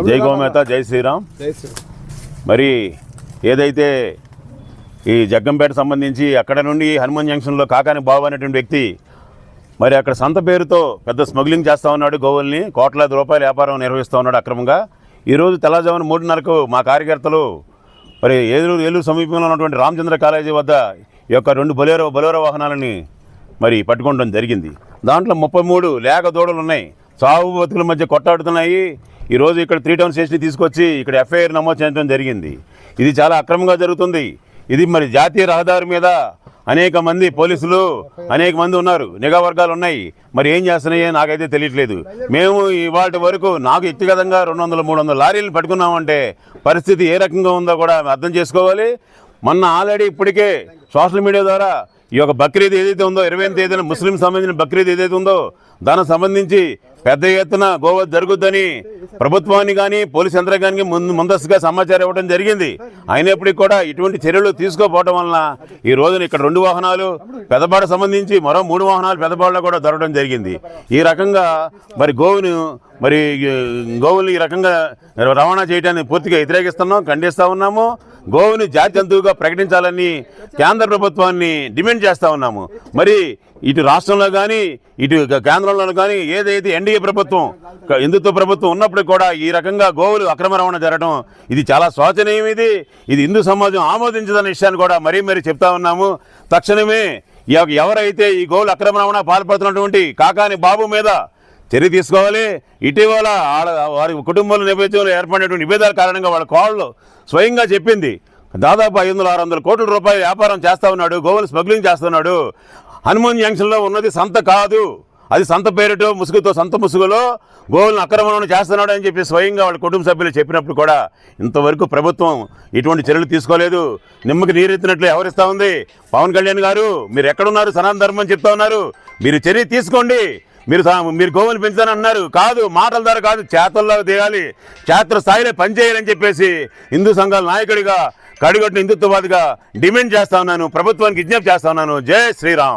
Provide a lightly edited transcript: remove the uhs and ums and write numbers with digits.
జై గోమాత, జై శ్రీరామ్. మరి ఏదైతే ఈ జగ్గంపేట సంబంధించి అక్కడ నుండి హనుమాన్ జంక్షన్లో కాకాని బాబు అనేటువంటి వ్యక్తి మరి అక్కడ సంత పేరుతో పెద్ద స్మగ్లింగ్ చేస్తూ ఉన్నాడు. గోవుల్ని కోట్లాది రూపాయల వ్యాపారం నిర్వహిస్తూ ఉన్నాడు అక్రమంగా. ఈరోజు తెల్లవారుజామున 3:30కు మా కార్యకర్తలు మరి ఏలూరు సమీపంలో ఉన్నటువంటి రామచంద్ర కాలేజీ వద్ద ఈ యొక్క 2 బొలేరో వాహనాలని మరి పట్టుకోవడం జరిగింది. దాంట్లో 33 లేక దూడలు ఉన్నాయి. సాగు బతుకుల మధ్య కొట్టాడుతున్నాయి. ఈరోజు ఇక్కడ 3 టౌన్ స్టేషన్ తీసుకొచ్చి ఇక్కడ ఎఫ్ఐఆర్ నమోదు చేయడం జరిగింది. ఇది చాలా అక్రమంగా జరుగుతుంది. ఇది మరి జాతీయ రహదారి మీద అనేక మంది పోలీసులు అనేక మంది ఉన్నారు, నిఘా వర్గాలు ఉన్నాయి. మరి ఏం చేస్తున్నాయో నాకైతే తెలియట్లేదు. మేము ఇవాటి వరకు నాకు వ్యక్తిగతంగా 200-300 లారీలు పట్టుకున్నామంటే పరిస్థితి ఏ రకంగా ఉందో కూడా అర్థం చేసుకోవాలి. మొన్న ఆల్రెడీ ఇప్పటికే సోషల్ మీడియా ద్వారా ఈ యొక్క బక్రీద్ ఏదైతే ఉందో 28వ తేదీన ముస్లిం సంబంధించిన బక్రీద్ ఏదైతే ఉందో దానికి సంబంధించి పెద్ద ఎత్తున గోవధ జరుగుద్దని ప్రభుత్వాన్ని కానీ పోలీస్ యంత్రాంగానికి ముందస్తుగా సమాచారం ఇవ్వడం జరిగింది. అయినప్పటికీ కూడా ఇటువంటి చర్యలు తీసుకోపోవడం వలన ఈ రోజున ఇక్కడ 2 వాహనాలు పెదబాడ సంబంధించి మరో 3 వాహనాలు పెదబాడలో కూడా దొరకడం జరిగింది. ఈ రకంగా మరి గోవుని ఈ రకంగా రవాణా చేయడాన్ని పూర్తిగా వ్యతిరేకిస్తున్నాం, ఖండిస్తూ ఉన్నాము. గోవుని జాతి జంతువుగా ప్రకటించాలని కేంద్ర ప్రభుత్వాన్ని డిమాండ్ చేస్తూ ఉన్నాము. మరి ఇటు రాష్ట్రంలో కానీ ఇటు కేంద్రంలో కానీ ఏదైతే ఎన్డీఏ ప్రభుత్వం హిందుత్వ ప్రభుత్వం ఉన్నప్పుడు కూడా ఈ రకంగా గోవులు అక్రమ రవాణా జరగడం ఇది చాలా శోచనీయం. ఇది హిందూ సమాజం ఆమోదించదన్న విషయాన్ని కూడా మరీ చెప్తా ఉన్నాము. తక్షణమే ఎవరైతే ఈ గోవులు అక్రమ రవాణా పాల్పడుతున్నటువంటి కాకాని బాబు మీద చర్య తీసుకోవాలి. ఇటీవల వారి కుటుంబాల నేపథ్యంలో ఏర్పడినటువంటి నివేదాల కారణంగా వాళ్ళ కోళ్ళు స్వయంగా చెప్పింది దాదాపు 500-600 కోట్ల రూపాయల వ్యాపారం చేస్తూ ఉన్నాడు, గోవులు స్మగ్లింగ్ చేస్తున్నాడు. హనుమాన్ జంక్షన్లో ఉన్నది సంత కాదు, అది సంత పేరుతో సంత ముసుగులో గోవులను అక్రమణ చేస్తున్నాడు అని చెప్పి స్వయంగా వాళ్ళ కుటుంబ సభ్యులు చెప్పినప్పుడు కూడా ఇంతవరకు ప్రభుత్వం ఇటువంటి చర్యలు తీసుకోలేదు. నిమ్మకి నీరెత్తినట్లు వ్యవహరిస్తూ ఉంది. పవన్ కళ్యాణ్ గారు మీరు ఎక్కడున్నారు? సనాతన ధర్మం చెప్తా ఉన్నారు, మీరు చర్య తీసుకోండి. మీరు గోవులు పెంచుతానన్నారు, కాదు మాటల ద్వారా కాదు చేతల్లో దిగాలి, క్షేత్ర స్థాయిలో పనిచేయాలని చెప్పేసి హిందూ సంఘాల నాయకుడిగా కడిగొట్టిన హిందుత్వవాదిగా డిమాండ్ చేస్తా ఉన్నాను, ప్రభుత్వానికి విజ్ఞప్తి చేస్తా ఉన్నాను. జై శ్రీరామ్.